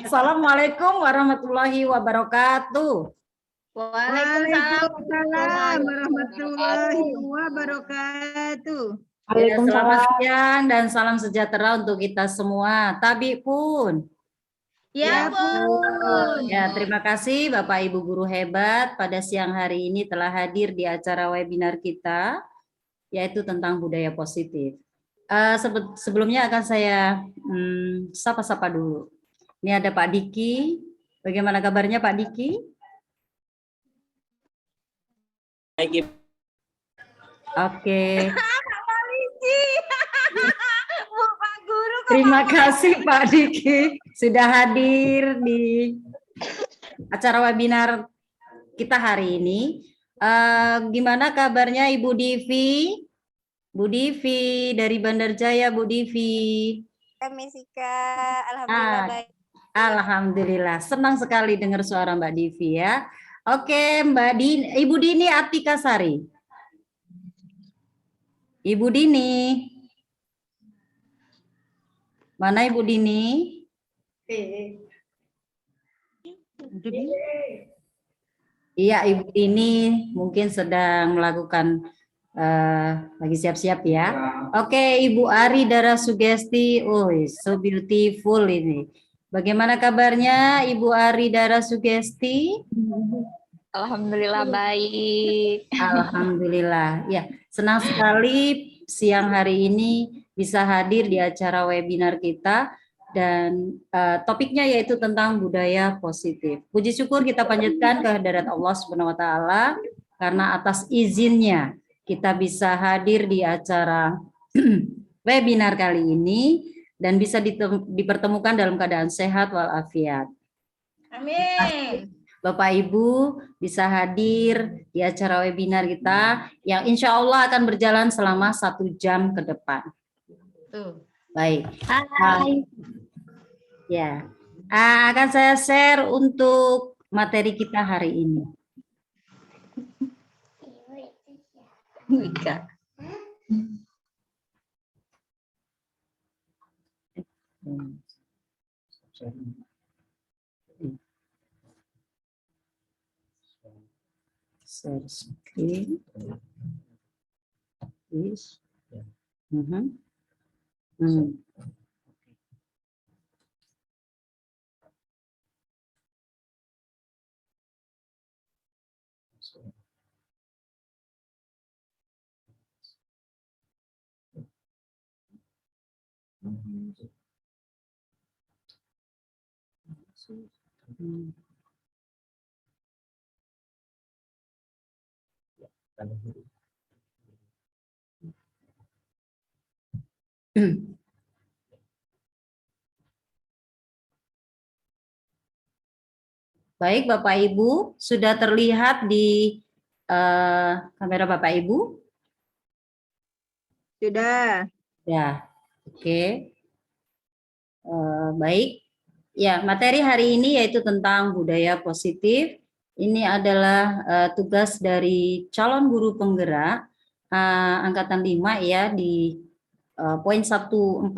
Assalamualaikum warahmatullahi wabarakatuh. Waalaikumsalam warahmatullahi wabarakatuh. Ya, selamat siang dan salam sejahtera untuk kita semua. Tabi pun. Ya, Bun. Ya, terima kasih Bapak Ibu guru hebat pada siang hari ini telah hadir di acara webinar kita, yaitu tentang budaya positif. Sebelumnya akan saya sapa-sapa dulu. Ini ada Pak Diki. Bagaimana kabarnya Pak Diki? Baik. Oke. Pak Guru. Terima kasih Pak Diki sudah hadir di acara webinar kita hari ini. Gimana kabarnya Ibu Divi? Bu Divi dari Bandar Jaya, Bu Divi. Kami Sika, alhamdulillah baik. Alhamdulillah, senang sekali dengar suara Mbak Divi ya. Oke, Mbak Dini, Ibu Dini Atika Sari. Ibu Dini. Mana Ibu Dini? Iya, Ibu Dini mungkin sedang melakukan lagi siap-siap ya. Oke, Ibu Ari Dara Sugesti. Oh, so beautiful ini. Bagaimana kabarnya Ibu Ari Dara Sugesti? Alhamdulillah baik. Alhamdulillah. Ya, senang sekali siang hari ini bisa hadir di acara webinar kita dan topiknya yaitu tentang budaya positif. Puji syukur kita panjatkan kehadirat Allah Subhanahu wa taala karena atas izinnya kita bisa hadir di acara webinar kali ini dan bisa dipertemukan dalam keadaan sehat walafiat. Amin. Bapak Ibu bisa hadir di acara webinar kita yang insya Allah akan berjalan selama 1 jam ke depan. Baik. Hai. Ya, akan saya share untuk materi kita hari ini. Wika. Share screen. Please. Baik, Bapak Ibu, sudah terlihat di kamera Bapak Ibu? Sudah. Ya, oke. Baik. Ya, materi hari ini yaitu tentang budaya positif. Ini adalah tugas dari calon guru penggerak angkatan 5 ya di poin 149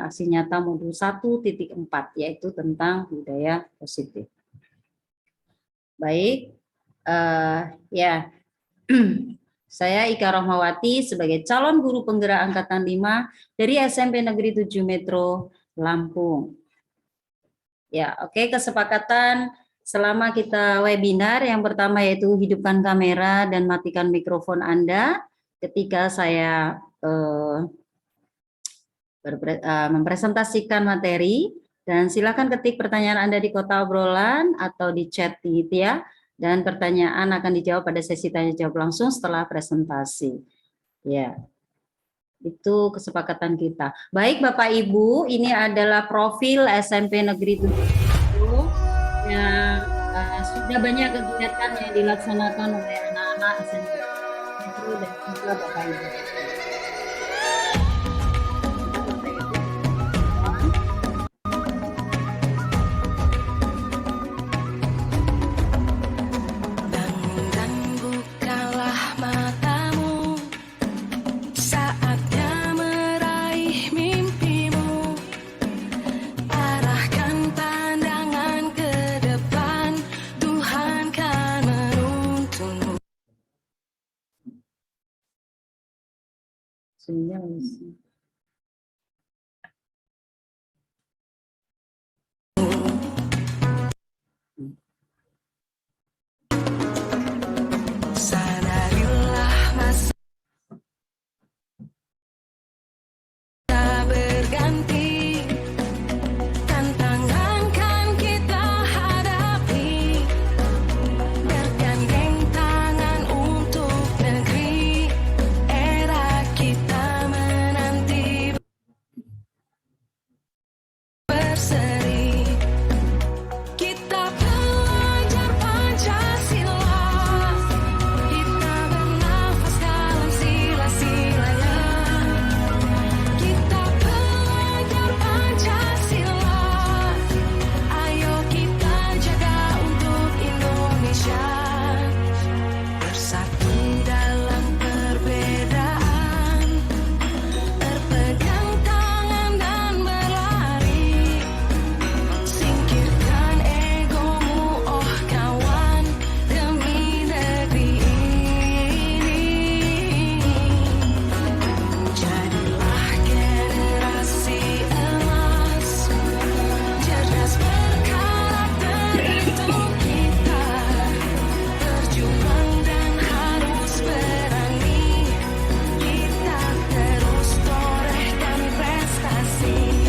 aksi nyata modul 1.4 yaitu tentang budaya positif. Baik, ya, saya Ika Rohmawati sebagai calon guru penggerak angkatan 5 dari SMP Negeri 7 Metro Lampung. Ya, oke, kesepakatan selama kita webinar yang pertama yaitu hidupkan kamera dan matikan mikrofon Anda ketika saya mempresentasikan materi. Dan silakan ketik pertanyaan Anda di kotak obrolan atau di chat gitu ya. Dan pertanyaan akan dijawab pada sesi tanya jawab langsung setelah presentasi. Ya, itu kesepakatan kita. Baik Bapak Ibu, ini adalah profil SMP Negeri 7 yang sudah banyak kegiatan yang dilaksanakan oleh anak-anak SMP Negeri dan juga Bapak Ibu. Saatnya meraih mimpi. Sinyal. Sadarilah masa berganti, tantangan kan kita hadapi, bergandeng tangan untuk negeri, era kita menanti berseri. Kita belajar Pancasila, kita bernafas dalam sila-silanya. Kita belajar Pancasila, ayo kita jaga untuk Indonesia. Bersatu dalam perbedaan, berpegang tangan dan berlari. Singkirkan egomu, oh kawan, demi negeri ini. Jadilah generasi emas, cerdas berkarakter itu kita. Berjuang dan harus berani, kita terus torehkan prestasi.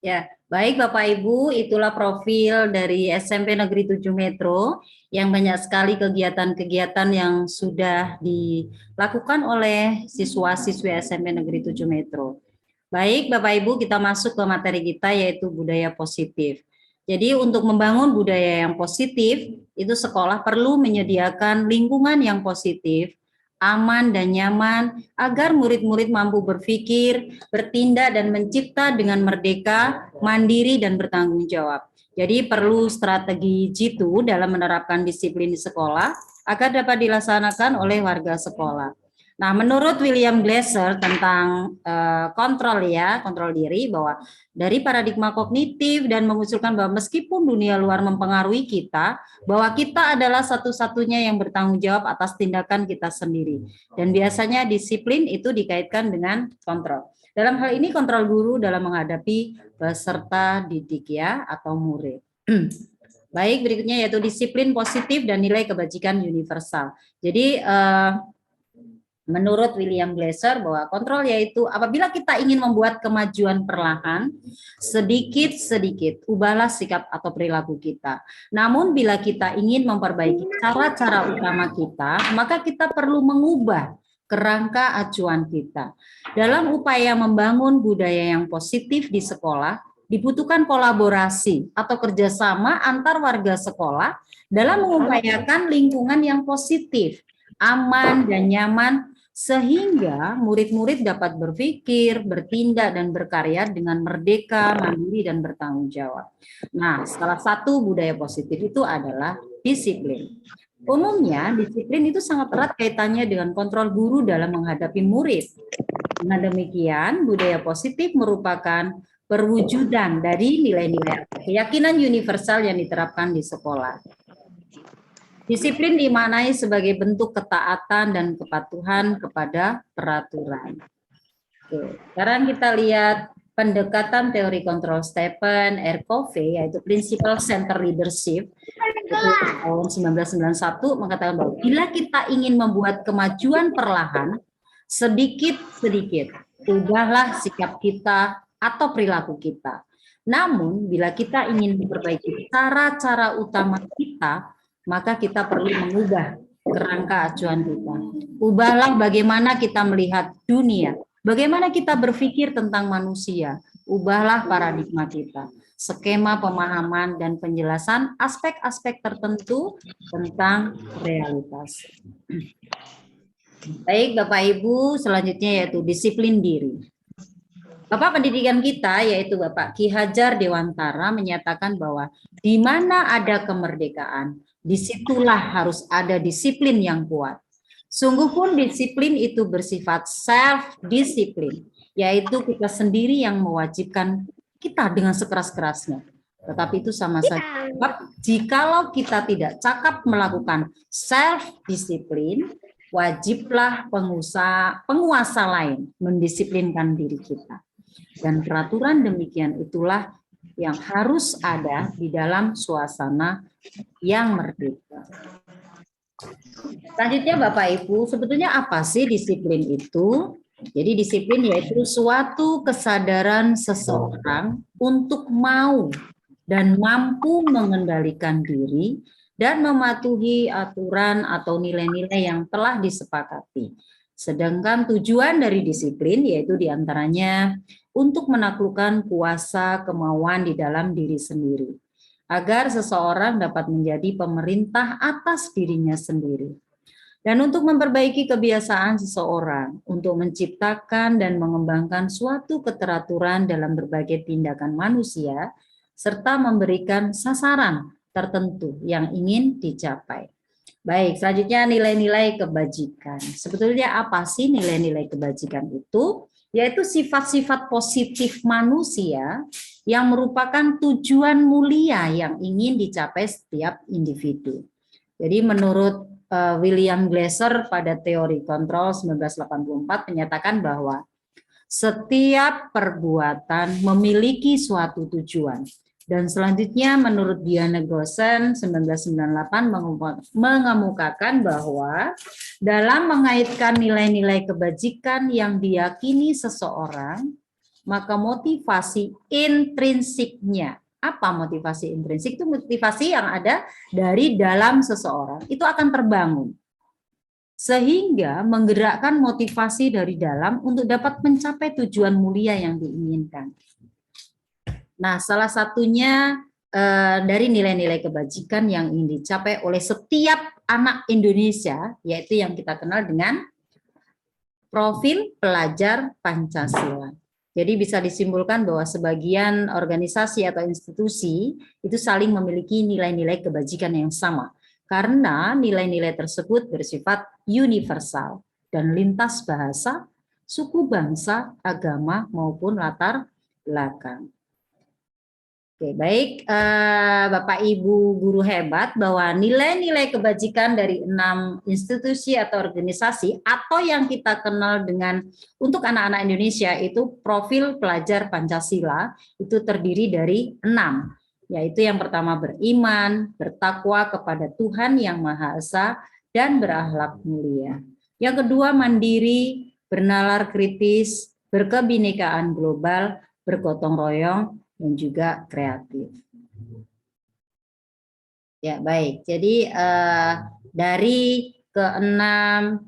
Ya, baik Bapak Ibu, itulah profil dari SMP Negeri 7 Metro yang banyak sekali kegiatan-kegiatan yang sudah dilakukan oleh siswa-siswi SMP Negeri 7 Metro. Baik Bapak Ibu, kita masuk ke materi kita yaitu budaya positif. Jadi untuk membangun budaya yang positif, itu sekolah perlu menyediakan lingkungan yang positif, aman dan nyaman, agar murid-murid mampu berpikir, bertindak dan mencipta dengan merdeka, mandiri dan bertanggung jawab. Jadi perlu strategi jitu dalam menerapkan disiplin di sekolah agar dapat dilaksanakan oleh warga sekolah. Nah, menurut William Glasser tentang kontrol diri, bahwa dari paradigma kognitif dan mengusulkan bahwa meskipun dunia luar mempengaruhi kita, bahwa kita adalah satu-satunya yang bertanggung jawab atas tindakan kita sendiri. Dan biasanya disiplin itu dikaitkan dengan kontrol. Dalam hal ini kontrol guru dalam menghadapi peserta didik ya atau murid. Baik, berikutnya yaitu disiplin positif dan nilai kebajikan universal. Jadi menurut William Glasser bahwa kontrol yaitu apabila kita ingin membuat kemajuan perlahan, sedikit-sedikit ubahlah sikap atau perilaku kita. Namun bila kita ingin memperbaiki cara-cara utama kita, maka kita perlu mengubah kerangka acuan kita. Dalam upaya membangun budaya yang positif di sekolah, dibutuhkan kolaborasi atau kerjasama antar warga sekolah dalam mengupayakan lingkungan yang positif, aman dan nyaman, sehingga murid-murid dapat berpikir, bertindak, dan berkarya dengan merdeka, mandiri, dan bertanggung jawab. Nah, salah satu budaya positif itu adalah disiplin. Umumnya, disiplin itu sangat erat kaitannya dengan kontrol guru dalam menghadapi murid. Dengan demikian, budaya positif merupakan perwujudan dari nilai-nilai keyakinan universal yang diterapkan di sekolah. Disiplin dimaknai sebagai bentuk ketaatan dan kepatuhan kepada peraturan. Oke, sekarang kita lihat pendekatan teori kontrol Stephen R. Covey, yaitu Principle Center Leadership, itu tahun 1991, mengatakan bahwa bila kita ingin membuat kemajuan perlahan, sedikit-sedikit, ubahlah sikap kita atau perilaku kita. Namun, bila kita ingin memperbaiki cara-cara utama kita, maka kita perlu mengubah kerangka acuan kita. Ubahlah bagaimana kita melihat dunia, bagaimana kita berpikir tentang manusia. Ubahlah paradigma kita, skema pemahaman dan penjelasan aspek-aspek tertentu tentang realitas. Baik Bapak Ibu, selanjutnya yaitu disiplin diri. Bapak pendidikan kita yaitu Bapak Ki Hajar Dewantara menyatakan bahwa di mana ada kemerdekaan, Disitulah harus ada disiplin yang kuat. Sungguh pun disiplin itu bersifat self-disiplin, yaitu kita sendiri yang mewajibkan kita dengan sekeras-kerasnya. Tetapi itu sama saja. Jikalau kita tidak cakap melakukan self-disiplin, wajiblah penguasa lain mendisiplinkan diri kita. Dan peraturan demikian itulah yang harus ada di dalam suasana yang merdeka. Selanjutnya Bapak Ibu, sebetulnya apa sih disiplin itu? Jadi disiplin yaitu suatu kesadaran seseorang untuk mau dan mampu mengendalikan diri dan mematuhi aturan atau nilai-nilai yang telah disepakati. Sedangkan tujuan dari disiplin yaitu diantaranya untuk menaklukkan kuasa kemauan di dalam diri sendiri, agar seseorang dapat menjadi pemerintah atas dirinya sendiri. Dan untuk memperbaiki kebiasaan seseorang, untuk menciptakan dan mengembangkan suatu keteraturan dalam berbagai tindakan manusia, serta memberikan sasaran tertentu yang ingin dicapai. Baik, selanjutnya nilai-nilai kebajikan. Sebetulnya apa sih nilai-nilai kebajikan itu? Yaitu sifat-sifat positif manusia yang merupakan tujuan mulia yang ingin dicapai setiap individu. Jadi menurut William Glasser pada teori kontrol 1984 menyatakan bahwa setiap perbuatan memiliki suatu tujuan. Dan selanjutnya menurut Diana Gosen 1998 mengemukakan bahwa dalam mengaitkan nilai-nilai kebajikan yang diyakini seseorang, maka motivasi intrinsiknya, apa motivasi intrinsik? Itu motivasi yang ada dari dalam seseorang, itu akan terbangun. Sehingga menggerakkan motivasi dari dalam untuk dapat mencapai tujuan mulia yang diinginkan. Nah, salah satunya dari nilai-nilai kebajikan yang ingin dicapai oleh setiap anak Indonesia, yaitu yang kita kenal dengan profil pelajar Pancasila. Jadi bisa disimpulkan bahwa sebagian organisasi atau institusi itu saling memiliki nilai-nilai kebajikan yang sama, karena nilai-nilai tersebut bersifat universal dan lintas bahasa, suku bangsa, agama, maupun latar belakang. Oke, baik Bapak Ibu guru hebat, bahwa nilai-nilai kebajikan dari 6 institusi atau organisasi atau yang kita kenal dengan untuk anak-anak Indonesia itu profil pelajar Pancasila itu terdiri dari 6, yaitu yang pertama beriman, bertakwa kepada Tuhan Yang Maha Esa dan berakhlak mulia. Yang kedua mandiri, bernalar kritis, berkebinekaan global, bergotong royong, dan juga kreatif. Ya, baik. Jadi dari ke-6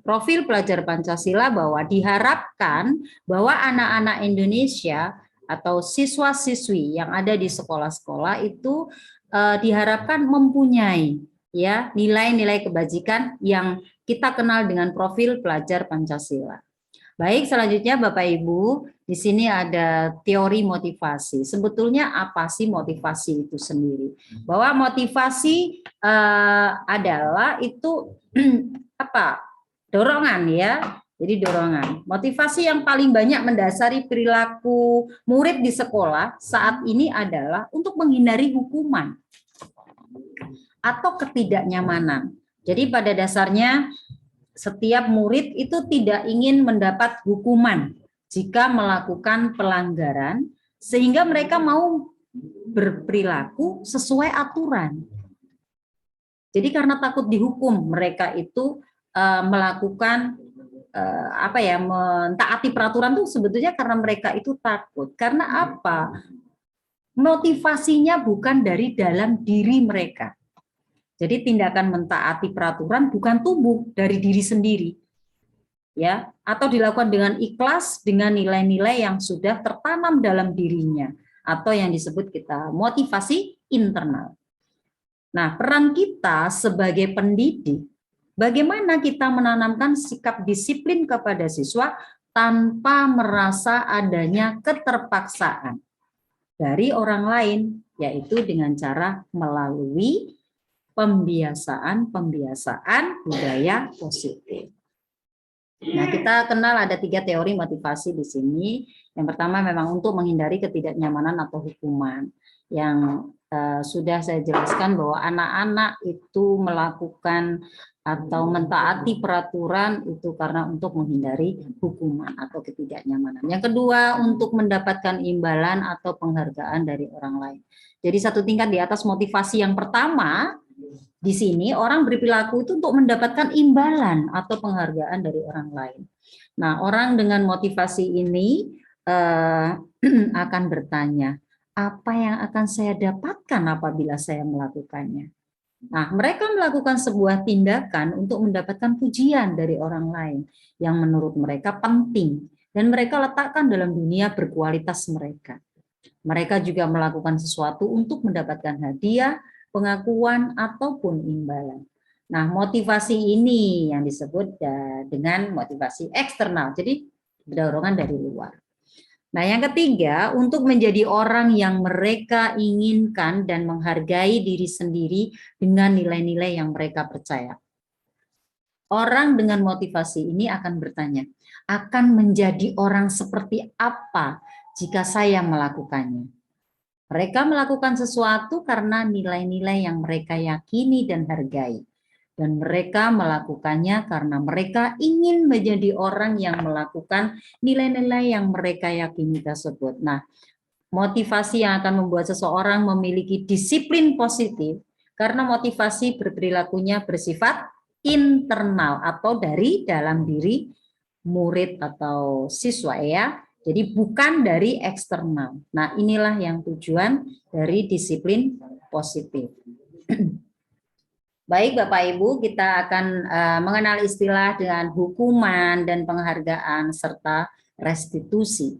profil pelajar Pancasila bahwa diharapkan bahwa anak-anak Indonesia atau siswa-siswi yang ada di sekolah-sekolah itu diharapkan mempunyai ya nilai-nilai kebajikan yang kita kenal dengan profil pelajar Pancasila. Baik, selanjutnya Bapak Ibu, di sini ada teori motivasi. Sebetulnya apa sih motivasi itu sendiri? Bahwa motivasi adalah itu apa? Dorongan ya. Jadi dorongan. Motivasi yang paling banyak mendasari perilaku murid di sekolah saat ini adalah untuk menghindari hukuman atau ketidaknyamanan. Jadi pada dasarnya setiap murid itu tidak ingin mendapat hukuman jika melakukan pelanggaran, sehingga mereka mau berperilaku sesuai aturan. Jadi karena takut dihukum, mereka itu melakukan mentaati peraturan itu sebetulnya karena mereka itu takut. Karena apa? Motivasinya bukan dari dalam diri mereka. Jadi tindakan mentaati peraturan bukan tumbuh dari diri sendiri, ya, atau dilakukan dengan ikhlas dengan nilai-nilai yang sudah tertanam dalam dirinya, atau yang disebut kita motivasi internal. Nah, peran kita sebagai pendidik, bagaimana kita menanamkan sikap disiplin kepada siswa tanpa merasa adanya keterpaksaan dari orang lain, yaitu dengan cara melalui pembiasaan budaya positif. Nah, kita kenal ada 3 teori motivasi di sini. Yang pertama memang untuk menghindari ketidaknyamanan atau hukuman. Yang sudah saya jelaskan bahwa anak-anak itu melakukan atau mentaati peraturan itu karena untuk menghindari hukuman atau ketidaknyamanan. Yang kedua, untuk mendapatkan imbalan atau penghargaan dari orang lain. Jadi satu tingkat di atas motivasi yang pertama, di sini orang berperilaku itu untuk mendapatkan imbalan atau penghargaan dari orang lain. Nah, orang dengan motivasi ini akan bertanya, apa yang akan saya dapatkan apabila saya melakukannya? Nah, mereka melakukan sebuah tindakan untuk mendapatkan pujian dari orang lain yang menurut mereka penting dan mereka letakkan dalam dunia berkualitas mereka. Mereka juga melakukan sesuatu untuk mendapatkan hadiah, pengakuan, ataupun imbalan. Nah, motivasi ini yang disebut dengan motivasi eksternal, jadi dorongan dari luar. Nah, yang ketiga, untuk menjadi orang yang mereka inginkan dan menghargai diri sendiri dengan nilai-nilai yang mereka percaya. Orang dengan motivasi ini akan bertanya, akan menjadi orang seperti apa jika saya melakukannya? Mereka melakukan sesuatu karena nilai-nilai yang mereka yakini dan hargai. Dan mereka melakukannya karena mereka ingin menjadi orang yang melakukan nilai-nilai yang mereka yakini tersebut. Nah, motivasi yang akan membuat seseorang memiliki disiplin positif karena motivasi berperilakunya bersifat internal atau dari dalam diri murid atau siswa ya. Jadi bukan dari eksternal. Nah, inilah yang tujuan dari disiplin positif. Baik Bapak Ibu, kita akan mengenal istilah dengan hukuman dan penghargaan serta restitusi.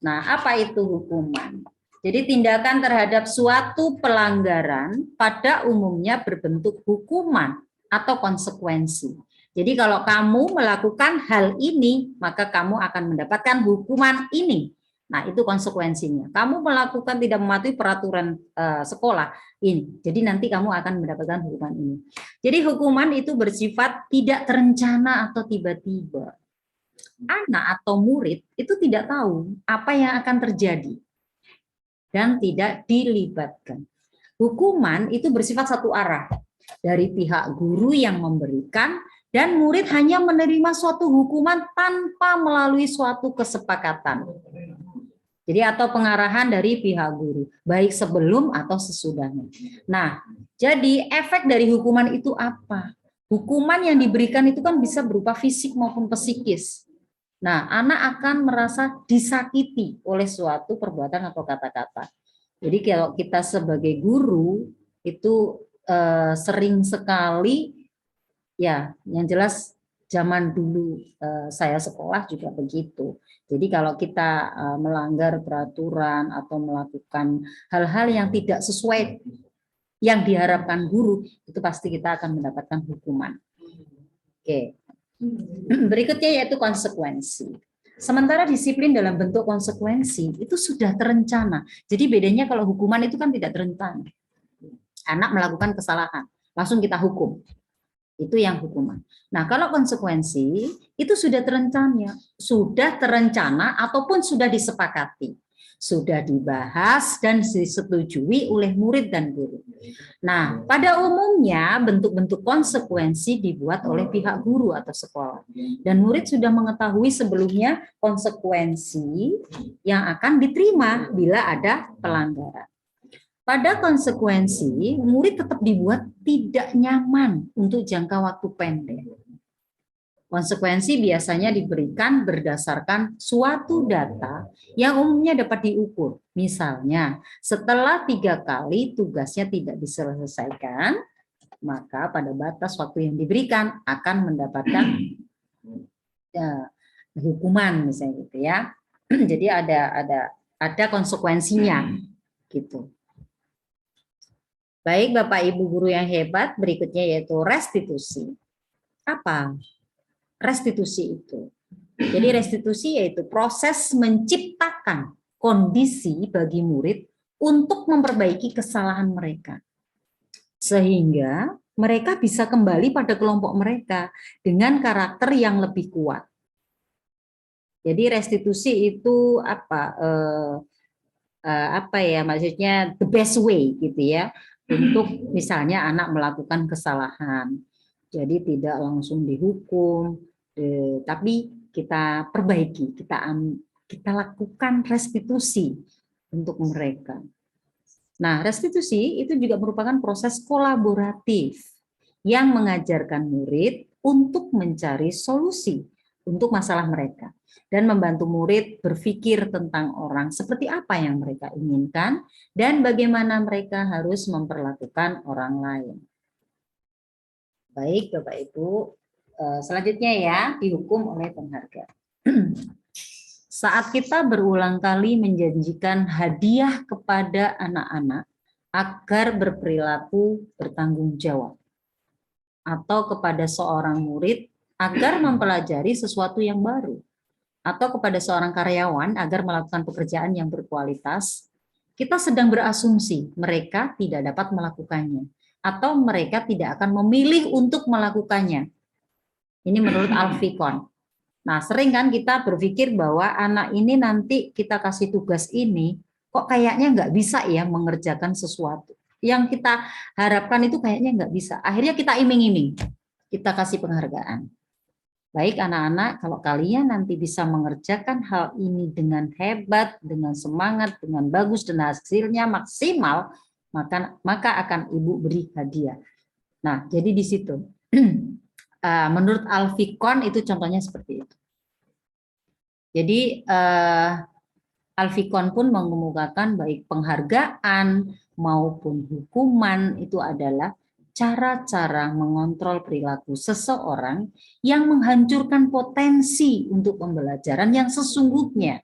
Nah, apa itu hukuman? Jadi tindakan terhadap suatu pelanggaran pada umumnya berbentuk hukuman atau konsekuensi. Jadi kalau kamu melakukan hal ini, maka kamu akan mendapatkan hukuman ini. Nah, itu konsekuensinya. Kamu melakukan tidak mematuhi peraturan sekolah ini. Jadi nanti kamu akan mendapatkan hukuman ini. Jadi hukuman itu bersifat tidak terencana atau tiba-tiba. Anak atau murid itu tidak tahu apa yang akan terjadi dan tidak dilibatkan. Hukuman itu bersifat satu arah dari pihak guru yang memberikan dan murid hanya menerima suatu hukuman tanpa melalui suatu kesepakatan. Jadi atau pengarahan dari pihak guru, baik sebelum atau sesudahnya. Nah, jadi efek dari hukuman itu apa? Hukuman yang diberikan itu kan bisa berupa fisik maupun psikis. Nah, anak akan merasa disakiti oleh suatu perbuatan atau kata-kata. Jadi kalau kita sebagai guru itu sering sekali, ya yang jelas zaman dulu saya sekolah juga begitu. Jadi kalau kita melanggar peraturan atau melakukan hal-hal yang tidak sesuai yang diharapkan guru, itu pasti kita akan mendapatkan hukuman. Oke. Berikutnya yaitu konsekuensi. Sementara disiplin dalam bentuk konsekuensi itu sudah terencana. Jadi bedanya kalau hukuman itu kan tidak terencana. Anak melakukan kesalahan, langsung kita hukum. Itu yang hukuman. Nah, kalau konsekuensi itu sudah terencana ataupun sudah disepakati. Sudah dibahas dan disetujui oleh murid dan guru. Nah, pada umumnya bentuk-bentuk konsekuensi dibuat oleh pihak guru atau sekolah. Dan murid sudah mengetahui sebelumnya konsekuensi yang akan diterima bila ada pelanggaran. Pada konsekuensi, murid tetap dibuat tidak nyaman untuk jangka waktu pendek. Konsekuensi biasanya diberikan berdasarkan suatu data yang umumnya dapat diukur. Misalnya, setelah 3 kali tugasnya tidak diselesaikan, maka pada batas waktu yang diberikan akan mendapatkan hukuman misalnya gitu ya. Jadi ada konsekuensinya gitu. Baik Bapak Ibu guru yang hebat, berikutnya yaitu restitusi. Apa restitusi itu? Jadi restitusi yaitu proses menciptakan kondisi bagi murid untuk memperbaiki kesalahan mereka. Sehingga mereka bisa kembali pada kelompok mereka dengan karakter yang lebih kuat. Jadi restitusi itu apa ya, maksudnya the best way gitu ya, untuk misalnya anak melakukan kesalahan. Jadi tidak langsung dihukum, tapi kita perbaiki, kita lakukan restitusi untuk mereka. Nah, restitusi itu juga merupakan proses kolaboratif yang mengajarkan murid untuk mencari solusi untuk masalah mereka dan membantu murid berpikir tentang orang seperti apa yang mereka inginkan dan bagaimana mereka harus memperlakukan orang lain. Baik, Bapak Ibu, selanjutnya ya, dihukum oleh penghargaan. Saat kita berulang kali menjanjikan hadiah kepada anak-anak agar berperilaku bertanggung jawab, atau kepada seorang murid agar mempelajari sesuatu yang baru, atau kepada seorang karyawan agar melakukan pekerjaan yang berkualitas, kita sedang berasumsi mereka tidak dapat melakukannya, atau mereka tidak akan memilih untuk melakukannya. Ini menurut Alfikon. Nah, sering kan kita berpikir bahwa anak ini nanti kita kasih tugas ini, kok kayaknya nggak bisa ya mengerjakan sesuatu. Yang kita harapkan itu kayaknya nggak bisa. Akhirnya kita iming-iming, kita kasih penghargaan. Baik anak-anak, kalau kalian nanti bisa mengerjakan hal ini dengan hebat, dengan semangat, dengan bagus, dan hasilnya maksimal, maka akan Ibu beri hadiah. Nah, jadi di situ. Menurut Alfikon itu contohnya seperti itu. Jadi Alfikon pun mengemukakan baik penghargaan maupun hukuman itu adalah cara-cara mengontrol perilaku seseorang yang menghancurkan potensi untuk pembelajaran yang sesungguhnya.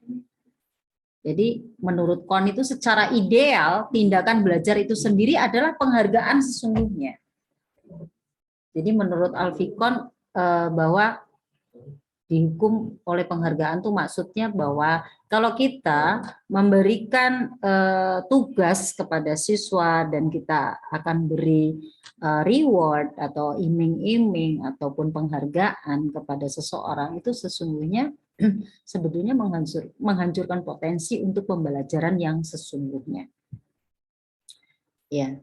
Jadi menurut Kon itu secara ideal tindakan belajar itu sendiri adalah penghargaan sesungguhnya. Jadi menurut Alfikon bahwa dihukum oleh penghargaan itu maksudnya bahwa kalau kita memberikan tugas kepada siswa dan kita akan beri reward atau iming-iming ataupun penghargaan kepada seseorang itu sesungguhnya sebetulnya menghancurkan potensi untuk pembelajaran yang sesungguhnya. Ya.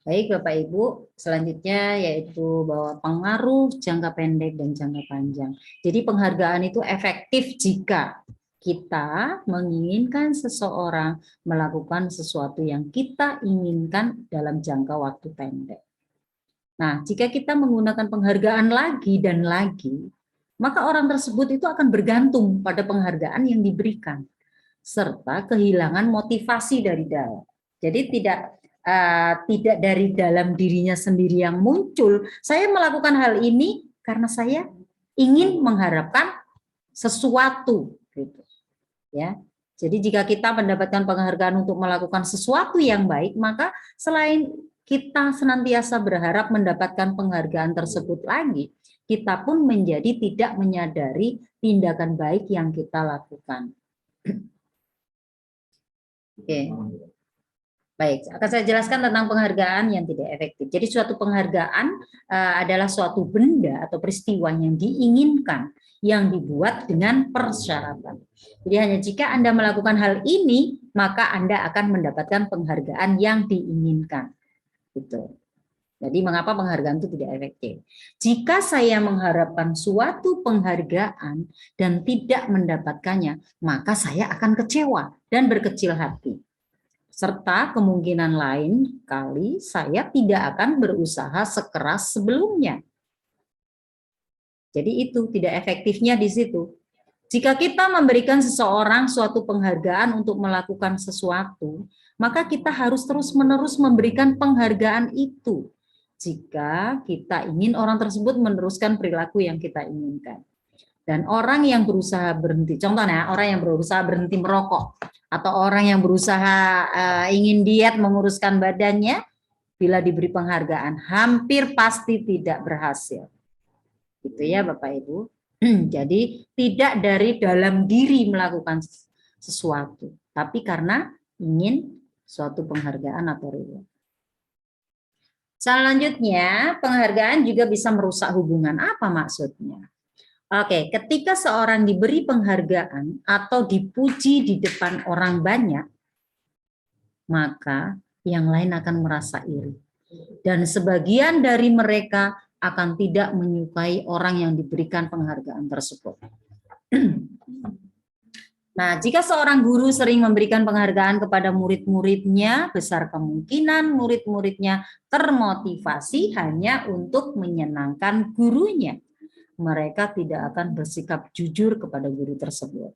Baik Bapak Ibu, selanjutnya yaitu bahwa pengaruh jangka pendek dan jangka panjang. Jadi penghargaan itu efektif jika kita menginginkan seseorang melakukan sesuatu yang kita inginkan dalam jangka waktu pendek. Nah, jika kita menggunakan penghargaan lagi dan lagi, maka orang tersebut itu akan bergantung pada penghargaan yang diberikan, serta kehilangan motivasi dari dalam. Jadi tidak dari dalam dirinya sendiri yang muncul, saya melakukan hal ini karena saya ingin mengharapkan sesuatu gitu. Ya. Jadi jika kita mendapatkan penghargaan untuk melakukan sesuatu yang baik, maka selain kita senantiasa berharap mendapatkan penghargaan tersebut lagi, kita pun menjadi tidak menyadari tindakan baik yang kita lakukan. Oke. Baik, akan saya jelaskan tentang penghargaan yang tidak efektif. Jadi suatu penghargaan adalah suatu benda atau peristiwa yang diinginkan, yang dibuat dengan persyaratan. Jadi hanya jika Anda melakukan hal ini, maka Anda akan mendapatkan penghargaan yang diinginkan. Gitu. Jadi mengapa penghargaan itu tidak efektif? Jika saya mengharapkan suatu penghargaan dan tidak mendapatkannya, maka saya akan kecewa dan berkecil hati. Serta kemungkinan lain kali saya tidak akan berusaha sekeras sebelumnya. Jadi itu tidak efektifnya di situ. Jika kita memberikan seseorang suatu penghargaan untuk melakukan sesuatu, maka kita harus terus-menerus memberikan penghargaan itu. Jika kita ingin orang tersebut meneruskan perilaku yang kita inginkan. Dan orang yang berusaha berhenti, contohnya orang yang berusaha berhenti merokok, atau orang yang berusaha ingin diet menguruskan badannya, bila diberi penghargaan hampir pasti tidak berhasil. Gitu ya Bapak Ibu. Jadi tidak dari dalam diri melakukan sesuatu, tapi karena ingin suatu penghargaan atau reward. Selanjutnya, penghargaan juga bisa merusak hubungan. Apa maksudnya? Oke, ketika seorang diberi penghargaan atau dipuji di depan orang banyak, maka yang lain akan merasa iri. Dan sebagian dari mereka akan tidak menyukai orang yang diberikan penghargaan tersebut. Nah, jika seorang guru sering memberikan penghargaan kepada murid-muridnya, besar kemungkinan murid-muridnya termotivasi hanya untuk menyenangkan gurunya. Mereka tidak akan bersikap jujur kepada guru tersebut.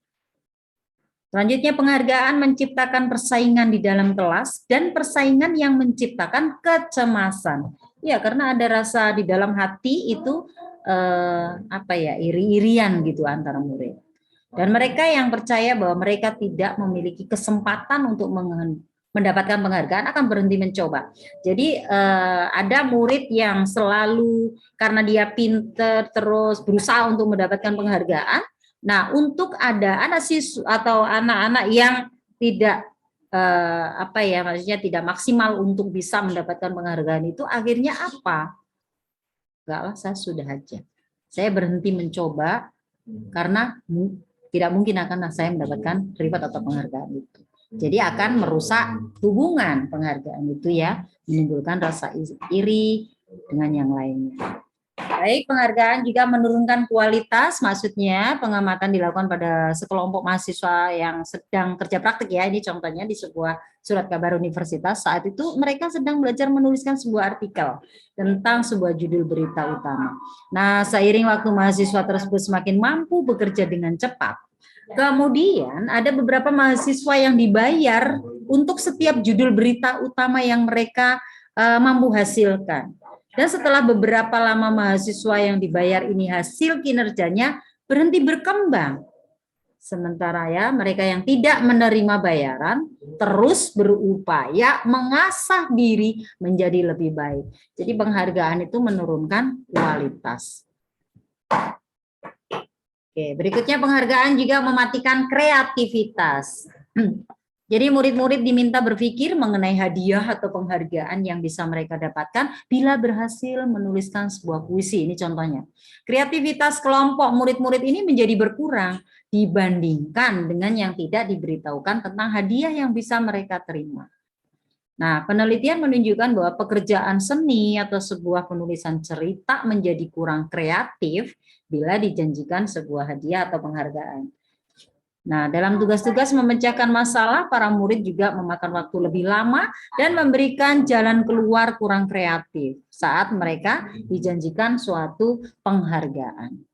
Selanjutnya, penghargaan menciptakan persaingan di dalam kelas dan persaingan yang menciptakan kecemasan. Ya, karena ada rasa di dalam hati itu iri-irian gitu antara murid. Dan mereka yang percaya bahwa mereka tidak memiliki kesempatan untuk mendapatkan penghargaan akan berhenti mencoba. Jadi ada murid yang selalu karena dia pinter terus berusaha untuk mendapatkan penghargaan. Nah, untuk ada anak siswa atau anak-anak yang tidak maksudnya tidak maksimal untuk bisa mendapatkan penghargaan itu akhirnya apa? Enggak lah, saya sudah aja. Saya berhenti mencoba karena tidak mungkin akan saya mendapatkan reward atau penghargaan itu. Jadi akan merusak hubungan penghargaan itu ya, menimbulkan rasa iri dengan yang lainnya. Baik, penghargaan juga menurunkan kualitas, maksudnya pengamatan dilakukan pada sekelompok mahasiswa yang sedang kerja praktik ya, ini contohnya di sebuah surat kabar universitas, saat itu mereka sedang belajar menuliskan sebuah artikel tentang sebuah judul berita utama. Nah, seiring waktu mahasiswa tersebut semakin mampu bekerja dengan cepat, kemudian ada beberapa mahasiswa yang dibayar untuk setiap judul berita utama yang mereka mampu hasilkan. Dan setelah beberapa lama mahasiswa yang dibayar ini hasil kinerjanya berhenti berkembang. Sementara ya mereka yang tidak menerima bayaran terus berupaya mengasah diri menjadi lebih baik. Jadi penghargaan itu menurunkan kualitas. Oke, berikutnya penghargaan juga mematikan kreativitas. Jadi murid-murid diminta berpikir mengenai hadiah atau penghargaan yang bisa mereka dapatkan bila berhasil menuliskan sebuah puisi. Ini contohnya. Kreativitas kelompok murid-murid ini menjadi berkurang dibandingkan dengan yang tidak diberitahukan tentang hadiah yang bisa mereka terima. Nah, penelitian menunjukkan bahwa pekerjaan seni atau sebuah penulisan cerita menjadi kurang kreatif bila dijanjikan sebuah hadiah atau penghargaan. Nah, dalam tugas-tugas memecahkan masalah, para murid juga memakan waktu lebih lama dan memberikan jalan keluar kurang kreatif saat mereka dijanjikan suatu penghargaan.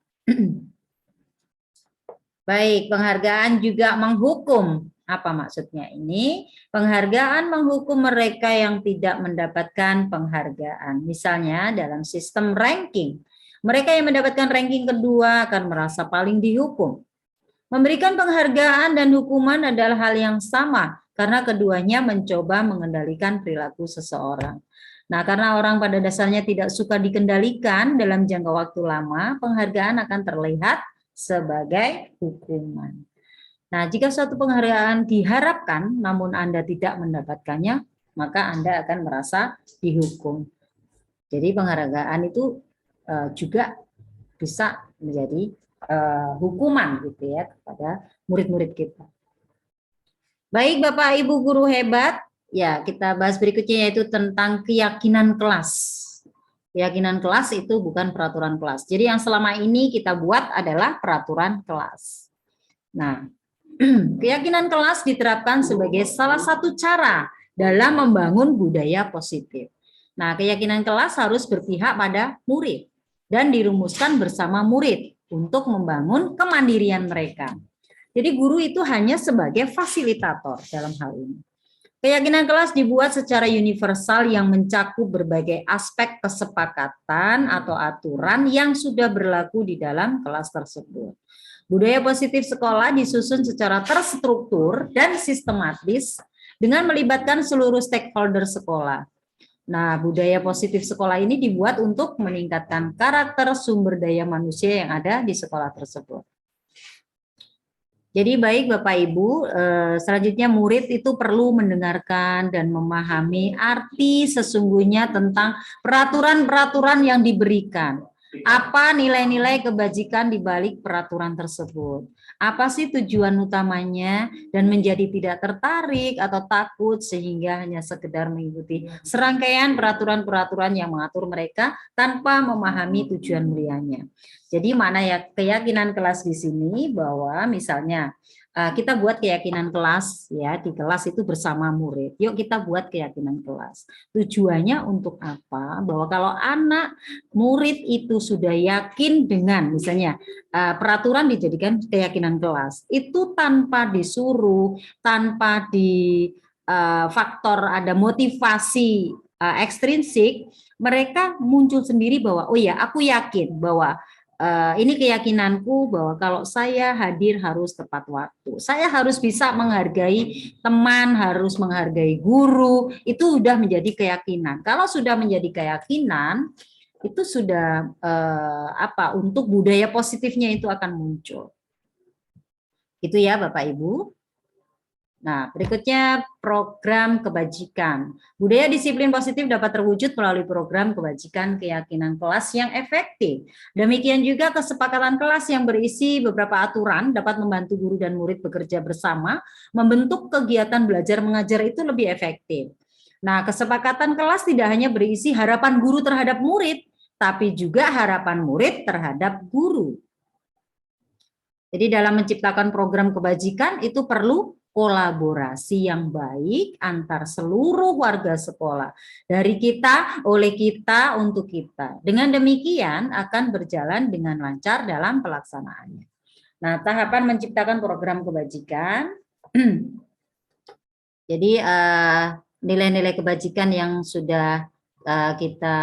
Baik, penghargaan juga menghukum. Apa maksudnya ini? Penghargaan menghukum mereka yang tidak mendapatkan penghargaan. Misalnya dalam sistem ranking, mereka yang mendapatkan ranking kedua akan merasa paling dihukum. Memberikan penghargaan dan hukuman adalah hal yang sama karena keduanya mencoba mengendalikan perilaku seseorang. Nah, karena orang pada dasarnya tidak suka dikendalikan dalam jangka waktu lama, penghargaan akan terlihat sebagai hukuman. Nah, jika suatu penghargaan diharapkan namun Anda tidak mendapatkannya, maka Anda akan merasa dihukum. Jadi penghargaan itu juga bisa menjadi hukuman gitu ya kepada murid-murid kita. Baik Bapak Ibu guru hebat, ya kita bahas berikutnya yaitu tentang keyakinan kelas. Keyakinan kelas itu bukan peraturan kelas. Jadi yang selama ini kita buat adalah peraturan kelas. Nah, keyakinan kelas diterapkan sebagai salah satu cara dalam membangun budaya positif. Nah, keyakinan kelas harus berpihak pada murid dan dirumuskan bersama murid untuk membangun kemandirian mereka. Jadi guru itu hanya sebagai fasilitator dalam hal ini. Keyakinan kelas dibuat secara universal yang mencakup berbagai aspek kesepakatan atau aturan yang sudah berlaku di dalam kelas tersebut. Budaya positif sekolah disusun secara terstruktur dan sistematis dengan melibatkan seluruh stakeholder sekolah. Nah, budaya positif sekolah ini dibuat untuk meningkatkan karakter sumber daya manusia yang ada di sekolah tersebut. Jadi baik Bapak Ibu, selanjutnya murid itu perlu mendengarkan dan memahami arti sesungguhnya tentang peraturan-peraturan yang diberikan. Apa nilai-nilai kebajikan di balik peraturan tersebut? Apa sih tujuan utamanya dan menjadi tidak tertarik atau takut sehingga hanya sekedar mengikuti serangkaian peraturan-peraturan yang mengatur mereka tanpa memahami tujuan mulianya. Jadi mana ya keyakinan kelas di sini bahwa misalnya kita buat keyakinan kelas ya di kelas itu bersama murid. Yuk kita buat keyakinan kelas. Tujuannya untuk apa? Bahwa kalau anak murid itu sudah yakin dengan misalnya peraturan dijadikan keyakinan kelas itu tanpa disuruh, tanpa di faktor ada motivasi ekstrinsik, mereka muncul sendiri bahwa oh ya aku yakin bahwa ini keyakinanku bahwa kalau saya hadir harus tepat waktu. Saya harus bisa menghargai teman, harus menghargai guru. Itu sudah menjadi keyakinan. Kalau sudah menjadi keyakinan, itu sudah untuk budaya positifnya itu akan muncul. Itu ya Bapak Ibu. Nah, berikutnya program kebajikan. Budaya disiplin positif dapat terwujud melalui program kebajikan keyakinan kelas yang efektif. Demikian juga kesepakatan kelas yang berisi beberapa aturan dapat membantu guru dan murid bekerja bersama, membentuk kegiatan belajar mengajar itu lebih efektif. Nah, kesepakatan kelas tidak hanya berisi harapan guru terhadap murid, tapi juga harapan murid terhadap guru. Jadi dalam menciptakan program kebajikan itu perlu kolaborasi yang baik antar seluruh warga sekolah. Dari kita, oleh kita, untuk kita. Dengan demikian akan berjalan dengan lancar dalam pelaksanaannya. Nah, tahapan menciptakan program kebajikan. Jadi nilai-nilai kebajikan yang sudah kita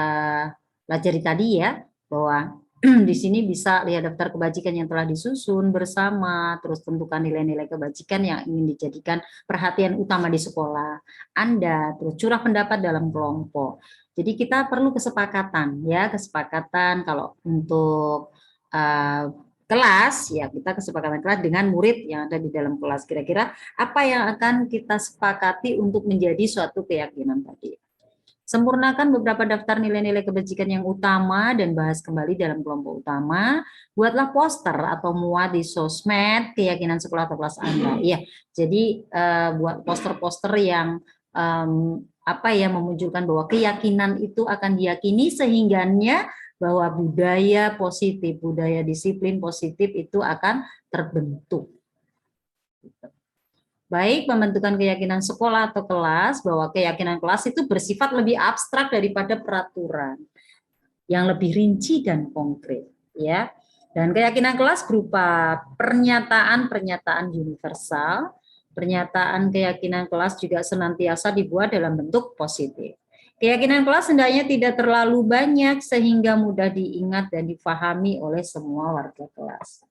pelajari tadi ya, bahwa di sini bisa lihat daftar kebajikan yang telah disusun bersama, terus tentukan nilai-nilai kebajikan yang ingin dijadikan perhatian utama di sekolah Anda, terus curah pendapat dalam kelompok. Jadi kita perlu kesepakatan ya, kesepakatan kalau untuk kelas ya kita kesepakatan kelas dengan murid yang ada di dalam kelas. Kira-kira apa yang akan kita sepakati untuk menjadi suatu keyakinan tadi. Sempurnakan beberapa daftar nilai-nilai kebajikan yang utama dan bahas kembali dalam kelompok utama. Buatlah poster atau muat di sosmed keyakinan sekolah atau kelas Anda. Iya, jadi buat poster-poster yang memunculkan bahwa keyakinan itu akan diyakini sehingganya bahwa budaya positif, budaya disiplin positif itu akan terbentuk. Baik pembentukan keyakinan sekolah atau kelas, bahwa keyakinan kelas itu bersifat lebih abstrak daripada peraturan yang lebih rinci dan konkret ya. Dan keyakinan kelas berupa pernyataan-pernyataan universal. Pernyataan keyakinan kelas juga senantiasa dibuat dalam bentuk positif. Keyakinan kelas hendaknya tidak terlalu banyak sehingga mudah diingat dan difahami oleh semua warga kelas.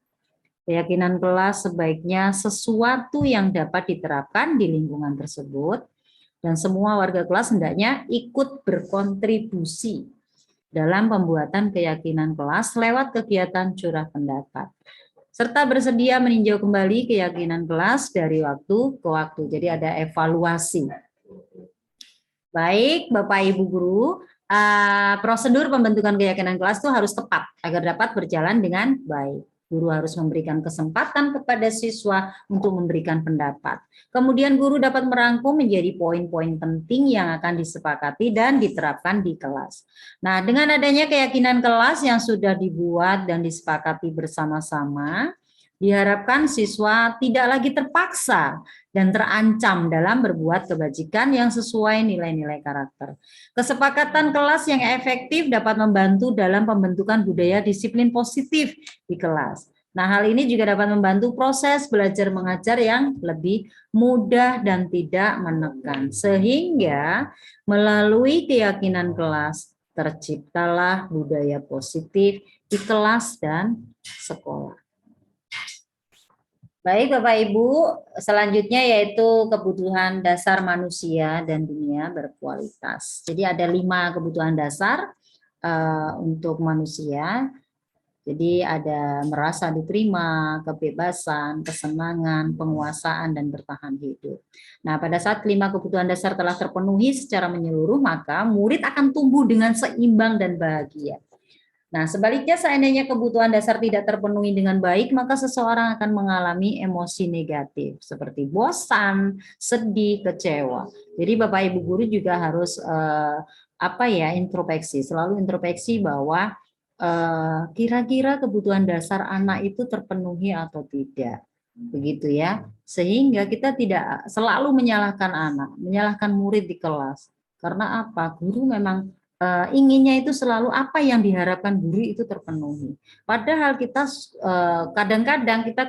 Keyakinan kelas sebaiknya sesuatu yang dapat diterapkan di lingkungan tersebut dan semua warga kelas hendaknya ikut berkontribusi dalam pembuatan keyakinan kelas lewat kegiatan curah pendapat serta bersedia meninjau kembali keyakinan kelas dari waktu ke waktu. Jadi ada evaluasi. Baik, Bapak Ibu guru, prosedur pembentukan keyakinan kelas itu harus tepat agar dapat berjalan dengan baik. Guru harus memberikan kesempatan kepada siswa untuk memberikan pendapat. Kemudian guru dapat merangkum menjadi poin-poin penting yang akan disepakati dan diterapkan di kelas. Nah, dengan adanya keyakinan kelas yang sudah dibuat dan disepakati bersama-sama, diharapkan siswa tidak lagi terpaksa dan terancam dalam berbuat kebajikan yang sesuai nilai-nilai karakter. Kesepakatan kelas yang efektif dapat membantu dalam pembentukan budaya disiplin positif di kelas. Nah, hal ini juga dapat membantu proses belajar mengajar yang lebih mudah dan tidak menekan. Sehingga melalui keyakinan kelas terciptalah budaya positif di kelas dan sekolah. Baik Bapak Ibu, selanjutnya yaitu kebutuhan dasar manusia dan dunia berkualitas. Jadi ada 5 kebutuhan dasar untuk manusia. Jadi ada merasa diterima, kebebasan, kesenangan, penguasaan, dan bertahan hidup. Nah, pada saat 5 kebutuhan dasar telah terpenuhi secara menyeluruh, maka murid akan tumbuh dengan seimbang dan bahagia. Nah, sebaliknya seandainya kebutuhan dasar tidak terpenuhi dengan baik, maka seseorang akan mengalami emosi negatif seperti bosan, sedih, kecewa. Jadi Bapak Ibu guru juga harus introspeksi, selalu introspeksi bahwa kira-kira kebutuhan dasar anak itu terpenuhi atau tidak. Begitu ya. Sehingga kita tidak selalu menyalahkan anak, menyalahkan murid di kelas. Karena apa? Guru memang inginnya itu selalu apa yang diharapkan guru itu terpenuhi. Padahal kita kadang-kadang kita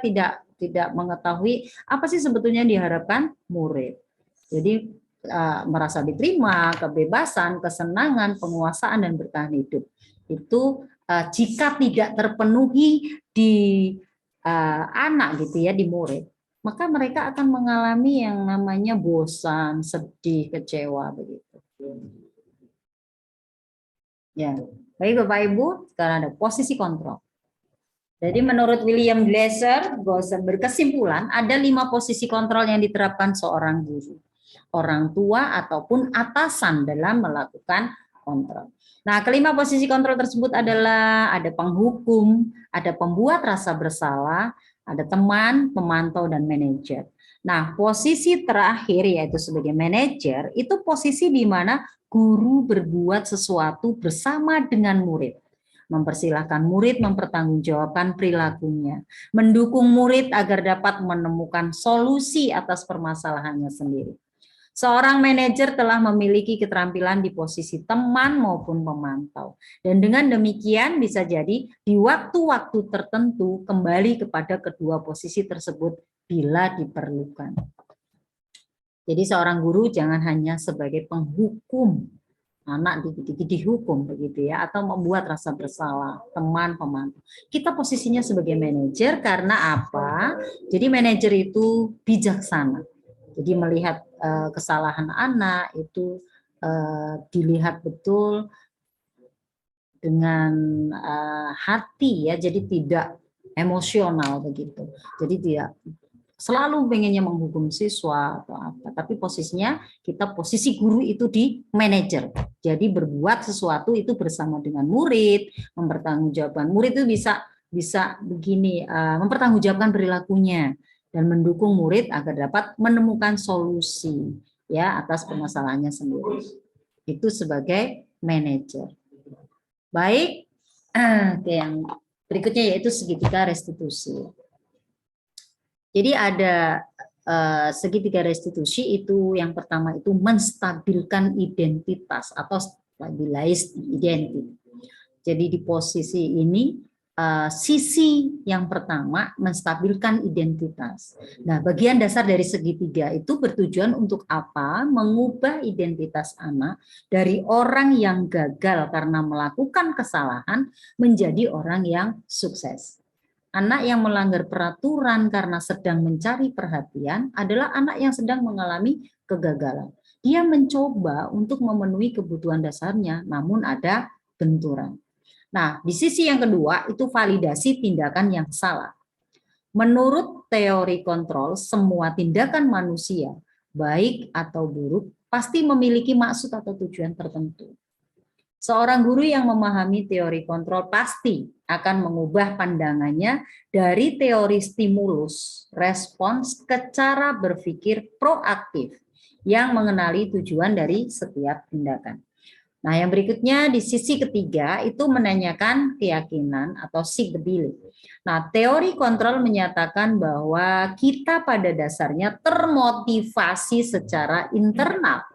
tidak mengetahui apa sih sebetulnya yang diharapkan murid. Jadi merasa diterima, kebebasan, kesenangan, penguasaan, dan bertahan hidup. Itu jika tidak terpenuhi di anak gitu ya, di murid, maka mereka akan mengalami yang namanya bosan, sedih, kecewa begitu. Ya, baik Bapak Ibu, sekarang ada posisi kontrol. Jadi menurut William Glasser berkesimpulan ada 5 posisi kontrol yang diterapkan seorang guru, orang tua ataupun atasan dalam melakukan kontrol. Nah, kelima posisi kontrol tersebut adalah ada penghukum, ada pembuat rasa bersalah, ada teman, pemantau, dan manajer. Nah, posisi terakhir yaitu sebagai manajer itu posisi di mana guru berbuat sesuatu bersama dengan murid. Mempersilahkan murid mempertanggungjawabkan perilakunya, mendukung murid agar dapat menemukan solusi atas permasalahannya sendiri. Seorang manajer telah memiliki keterampilan di posisi teman maupun pemantau. Dan dengan demikian bisa jadi di waktu-waktu tertentu kembali kepada kedua posisi tersebut bila diperlukan. Jadi seorang guru jangan hanya sebagai penghukum, anak dihukum begitu ya, atau membuat rasa bersalah, teman, pemantau. Kita posisinya sebagai manajer karena apa? Jadi manajer itu bijaksana. Jadi melihat kesalahan anak itu dilihat betul dengan hati ya, jadi tidak emosional begitu. Jadi tidak selalu pengennya menghukum siswa atau apa, tapi posisinya kita posisi guru itu di manajer. Jadi berbuat sesuatu itu bersama dengan murid, mempertanggungjawabkan. Murid itu bisa begini, mempertanggungjawabkan perilakunya dan mendukung murid agar dapat menemukan solusi ya atas permasalahannya sendiri. Itu sebagai manajer. Baik, oke, yang berikutnya yaitu segitiga restitusi. Jadi ada segitiga restitusi itu yang pertama itu menstabilkan identitas atau stabilize identity. Jadi di posisi ini sisi yang pertama menstabilkan identitas. Nah, bagian dasar dari segitiga itu bertujuan untuk apa? Mengubah identitas anak dari orang yang gagal karena melakukan kesalahan menjadi orang yang sukses. Anak yang melanggar peraturan karena sedang mencari perhatian adalah anak yang sedang mengalami kegagalan. Dia mencoba untuk memenuhi kebutuhan dasarnya, namun ada benturan. Nah, di sisi yang kedua itu validasi tindakan yang salah. Menurut teori kontrol, semua tindakan manusia, baik atau buruk, pasti memiliki maksud atau tujuan tertentu. Seorang guru yang memahami teori kontrol pasti akan mengubah pandangannya dari teori stimulus, respons ke cara berpikir proaktif yang mengenali tujuan dari setiap tindakan. Nah, yang berikutnya di sisi ketiga itu menanyakan keyakinan atau seek the belief. Nah, teori kontrol menyatakan bahwa kita pada dasarnya termotivasi secara internal.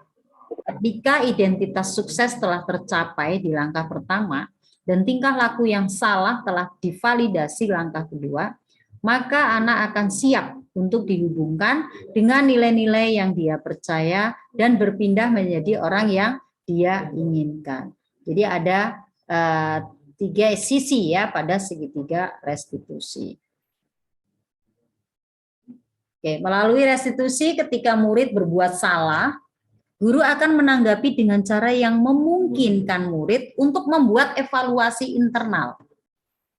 Ketika identitas sukses telah tercapai di langkah pertama dan tingkah laku yang salah telah divalidasi langkah kedua, maka anak akan siap untuk dihubungkan dengan nilai-nilai yang dia percaya dan berpindah menjadi orang yang dia inginkan. Jadi ada 3 sisi ya pada segitiga restitusi. Oke, melalui restitusi ketika murid berbuat salah, guru akan menanggapi dengan cara yang memungkinkan murid untuk membuat evaluasi internal.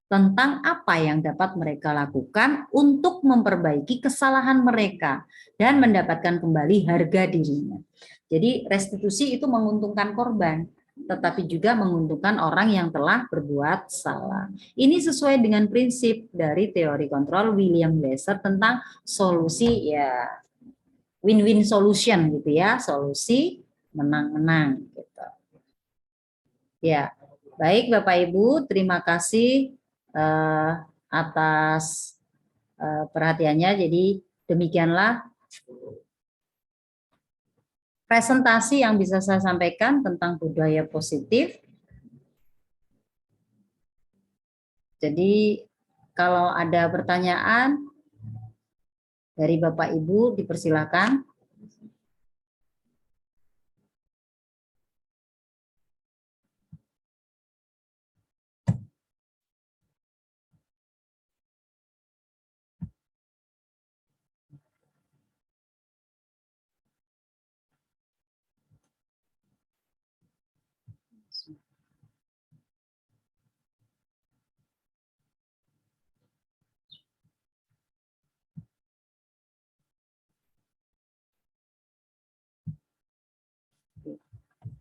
tentang apa yang dapat mereka lakukan untuk memperbaiki kesalahan mereka dan mendapatkan kembali harga dirinya. Jadi restitusi itu menguntungkan korban, tetapi juga menguntungkan orang yang telah berbuat salah. Ini sesuai dengan prinsip dari teori kontrol William Glasser tentang solusi ya win-win solution gitu ya, solusi menang-menang gitu. Ya, baik Bapak Ibu, terima kasih atas perhatiannya. Jadi demikianlah presentasi yang bisa saya sampaikan tentang budaya positif. Jadi kalau ada pertanyaan dari Bapak Ibu dipersilakan.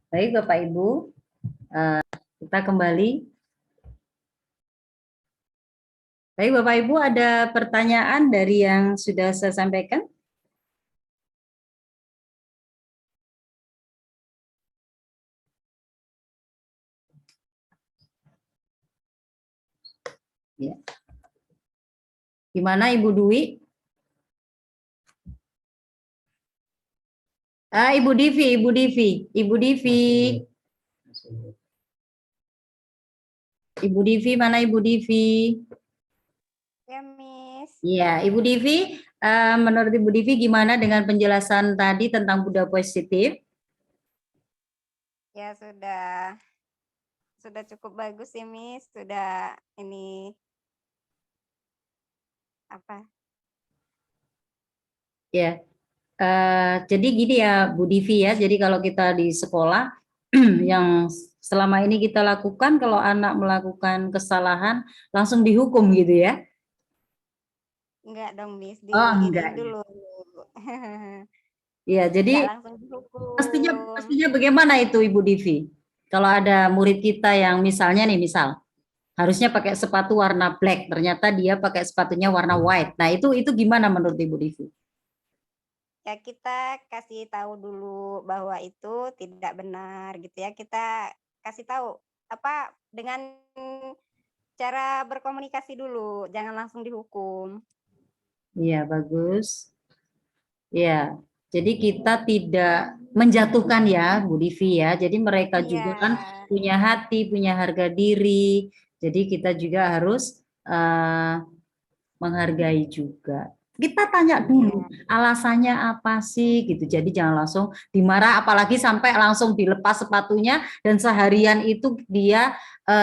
Baik Bapak Ibu, kita kembali. Baik Bapak Ibu, ada pertanyaan dari yang sudah saya sampaikan? Ya. Gimana Ibu Dwi? Ibu Divi, Ibu Divi, Ibu Divi. Ibu Divi, mana Ibu Divi? Ya, Miss. Iya, Ibu Divi, menurut Ibu Divi gimana dengan penjelasan tadi tentang budaya positif? Ya, sudah cukup bagus sih, Miss. Sudah ini apa? Ya, jadi gini ya Bu Divi ya, jadi kalau kita di sekolah yang selama ini kita lakukan, kalau anak melakukan kesalahan langsung dihukum gitu ya? Enggak dong, Miss. Oh Ini enggak. dulu. Iya, jadi Enggak langsung dihukum. pastinya bagaimana itu Ibu Divi? Kalau ada murid kita yang misalnya nih, misal harusnya pakai sepatu warna black, ternyata dia pakai sepatunya warna white. Nah, itu gimana menurut Ibu Divi? Ya, kita kasih tahu dulu bahwa itu tidak benar gitu ya. Kita kasih tahu apa dengan cara berkomunikasi dulu, jangan langsung dihukum. Iya, bagus. Ya, jadi kita tidak menjatuhkan ya, Bu Divi ya. Jadi mereka juga kan punya hati, punya harga diri. Jadi kita juga harus menghargai juga. Kita tanya dulu alasannya apa sih gitu. Jadi jangan langsung dimarah, apalagi sampai langsung dilepas sepatunya dan seharian itu dia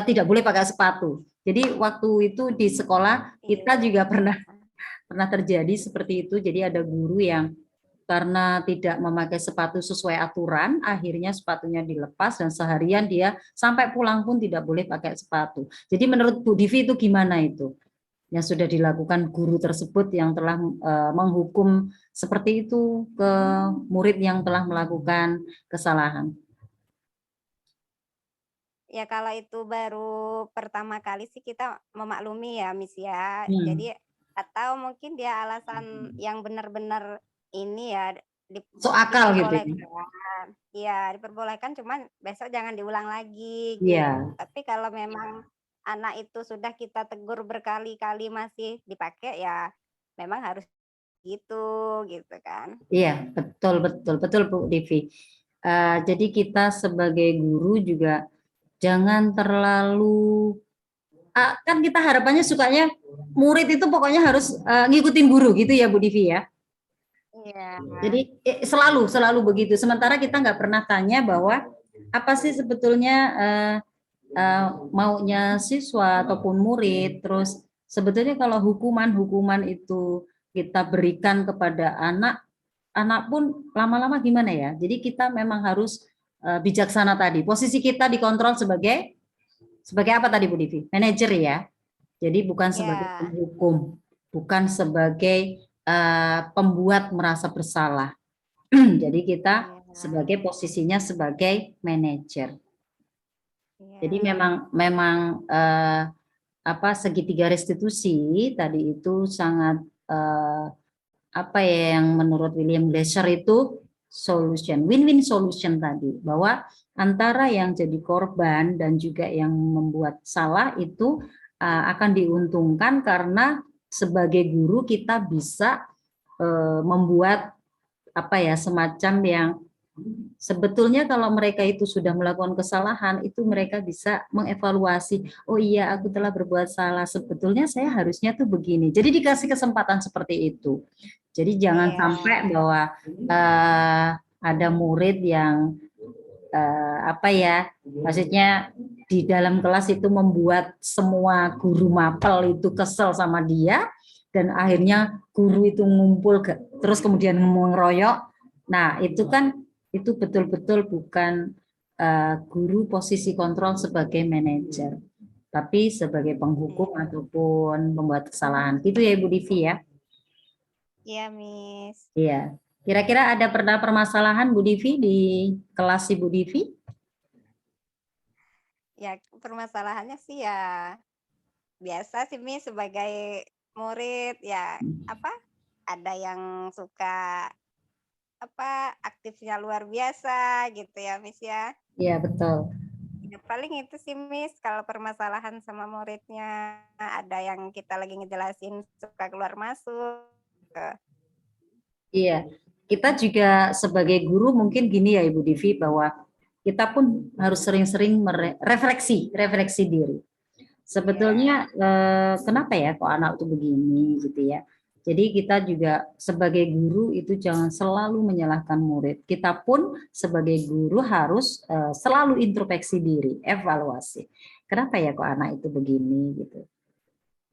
tidak boleh pakai sepatu. Jadi waktu itu di sekolah kita juga pernah terjadi seperti itu. Jadi ada guru yang karena tidak memakai sepatu sesuai aturan, akhirnya sepatunya dilepas dan seharian dia sampai pulang pun tidak boleh pakai sepatu. Jadi menurut Bu Divi itu gimana itu? Yang sudah dilakukan guru tersebut yang telah menghukum seperti itu ke murid yang telah melakukan kesalahan. Ya, kalau itu baru pertama kali sih kita memaklumi ya, Miss ya. Jadi atau mungkin dia alasan yang benar-benar ini ya akal gitu. Iya, diperbolehkan, cuman besok jangan diulang lagi. Gitu. Iya. Tapi kalau memang anak itu sudah kita tegur berkali-kali masih dipakai, ya memang harus gitu kan. Iya, betul Bu Devi. Jadi kita sebagai guru juga jangan terlalu kan kita harapannya sukanya murid itu pokoknya harus ngikutin guru gitu ya Bu Devi ya. Iya. Jadi selalu begitu. Sementara kita nggak pernah tanya bahwa apa sih sebetulnya maunya siswa ataupun murid. Terus sebetulnya kalau hukuman itu kita berikan kepada anak pun lama-lama gimana ya. Jadi kita memang harus bijaksana tadi. Posisi kita dikontrol sebagai apa tadi Bu Divi? Manajer ya. Jadi bukan sebagai Ya. penghukum, bukan sebagai pembuat merasa bersalah. Jadi kita Iya. sebagai posisinya sebagai manajer. Iya. Jadi memang segitiga restitusi tadi itu sangat yang menurut William Glasser itu solution, win-win solution tadi, bahwa antara yang jadi korban dan juga yang membuat salah itu akan diuntungkan karena sebagai guru kita bisa membuat semacam yang sebetulnya kalau mereka itu sudah melakukan kesalahan, itu mereka bisa mengevaluasi, oh iya aku telah berbuat salah, sebetulnya saya harusnya tuh begini. Jadi dikasih kesempatan seperti itu. Jadi jangan Iya. sampai bahwa ada murid yang maksudnya di dalam kelas itu membuat semua guru mapel itu kesel sama dia, dan akhirnya guru itu ngumpul terus kemudian ngeroyok. Nah itu betul-betul bukan guru posisi kontrol sebagai manajer, tapi sebagai penghukum ataupun pembuat kesalahan. Gitu ya Ibu Divi ya? Iya, Miss. Iya. Kira-kira ada permasalahan Bu Divi di kelas Ibu Divi? Ya, permasalahannya sih ya biasa sih, Miss, sebagai murid ya ada yang suka aktifnya luar biasa gitu ya, Miss ya. Iya, betul. Ya, paling itu sih, Miss, kalau permasalahan sama muridnya, ada yang kita lagi ngejelasin suka keluar masuk. Iya, kita juga sebagai guru mungkin gini ya Ibu Divi, bahwa kita pun harus sering-sering refleksi diri. Sebetulnya kenapa ya kok anak itu begini gitu ya. Jadi kita juga sebagai guru itu jangan selalu menyalahkan murid. Kita pun sebagai guru harus selalu introspeksi diri, evaluasi. Kenapa ya kok anak itu begini gitu.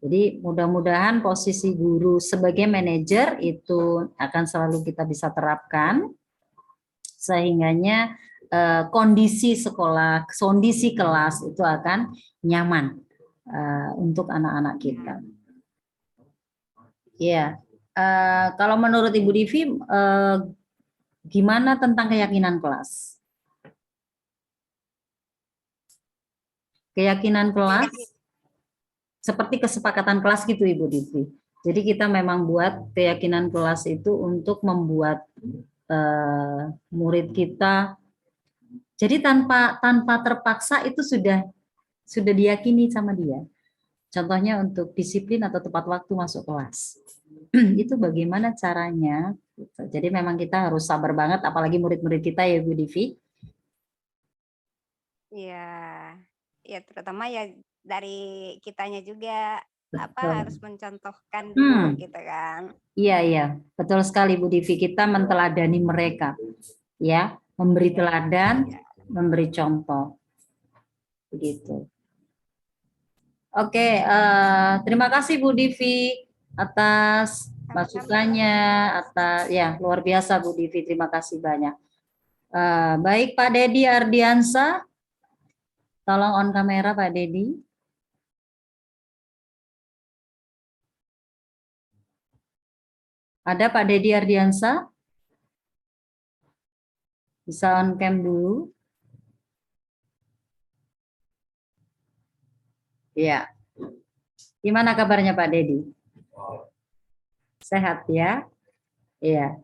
Jadi mudah-mudahan posisi guru sebagai manajer itu akan selalu kita bisa terapkan, sehingganya kondisi sekolah, kondisi kelas itu akan nyaman untuk anak-anak kita. Ya, kalau menurut Ibu Divi, gimana tentang keyakinan kelas? Keyakinan kelas seperti kesepakatan kelas gitu Ibu Divi. Jadi kita memang buat keyakinan kelas itu untuk membuat murid kita. Jadi tanpa terpaksa itu sudah diyakini sama dia. Contohnya untuk disiplin atau tepat waktu masuk kelas. Itu bagaimana caranya? Jadi memang kita harus sabar banget, apalagi murid-murid kita ya Bu Divi. Iya, ya terutama ya dari kitanya juga Betul. harus mencontohkan dulu gitu kan. Iya, betul sekali Bu Divi. Kita menteladani mereka, ya, memberi teladan, memberi contoh, begitu. Oke, terima kasih Bu Divi atas masukannya, atas luar biasa Bu Divi, terima kasih banyak. Baik Pak Dedi Ardiansa, tolong on kamera Pak Dedi. Ada Pak Dedi Ardiansa? Bisa on cam dulu. Ya. Gimana kabarnya Pak Dedi? Sehat ya? Iya.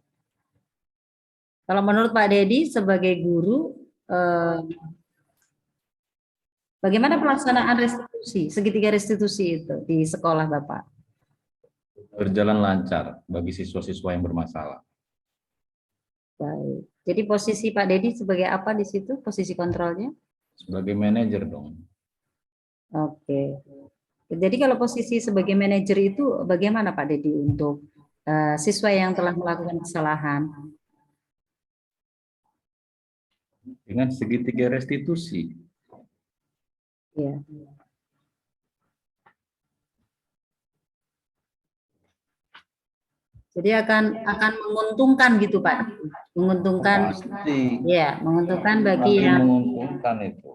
Kalau menurut Pak Dedi sebagai guru, bagaimana pelaksanaan restitusi, segitiga restitusi itu di sekolah Bapak? Berjalan lancar bagi siswa-siswa yang bermasalah. Baik. Jadi posisi Pak Dedi sebagai apa di situ? Posisi kontrolnya? Sebagai manajer dong. Oke. Jadi kalau posisi sebagai manajer itu bagaimana Pak Dedi untuk siswa yang telah melakukan kesalahan? Dengan segitiga restitusi. Ya. Jadi akan menguntungkan gitu Pak, menguntungkan, Pasti. ya, menguntungkan bagi Pasti yang menguntungkan itu.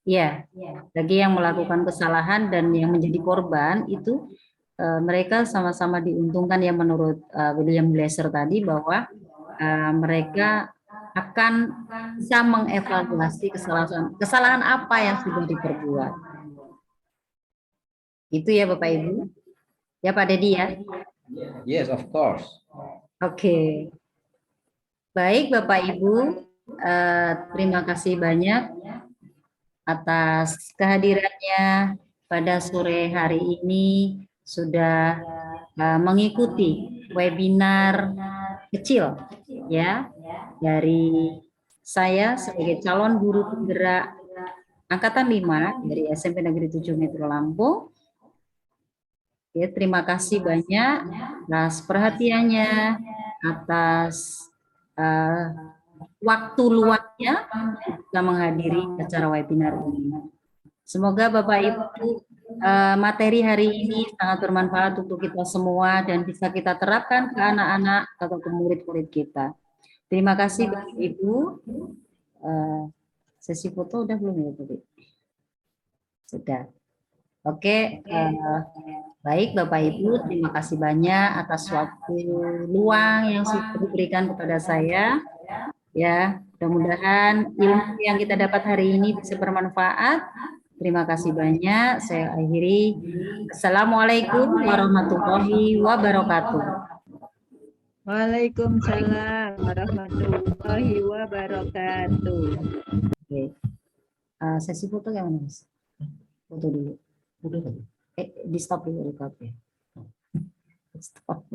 Ya, bagi yang melakukan kesalahan dan yang menjadi korban itu mereka sama-sama diuntungkan ya menurut William Glasser tadi bahwa mereka akan bisa mengevaluasi kesalahan apa yang sudah diperbuat. Itu ya Bapak Ibu. Ya Pak Dedi ya. Yes, of course. Oke. Baik Bapak Ibu, terima kasih banyak atas kehadirannya pada sore hari ini sudah mengikuti webinar kecil ya dari saya sebagai calon guru penggerak angkatan 5 dari SMP Negeri 7 Metro Lampung. Ya, terima kasih banyak atas perhatiannya, atas waktu luangnya kita menghadiri acara webinar ini. Semoga Bapak Ibu materi hari ini sangat bermanfaat untuk kita semua dan bisa kita terapkan ke anak-anak atau ke murid-murid kita. Terima kasih Bapak Ibu. Sesi foto udah belum ya Bapak? Sudah. Oke, baik Bapak Ibu, terima kasih banyak atas waktu luang yang sudah diberikan kepada saya. Ya, mudah-mudahan ilmu yang kita dapat hari ini bisa bermanfaat. Terima kasih banyak. Saya akhiri. Assalamualaikum warahmatullahi wabarakatuh. Waalaikumsalam warahmatullahi wabarakatuh. Oke. Sesi foto yang mana, Mas? Foto dulu. Di stop dulu recordnya. Stop.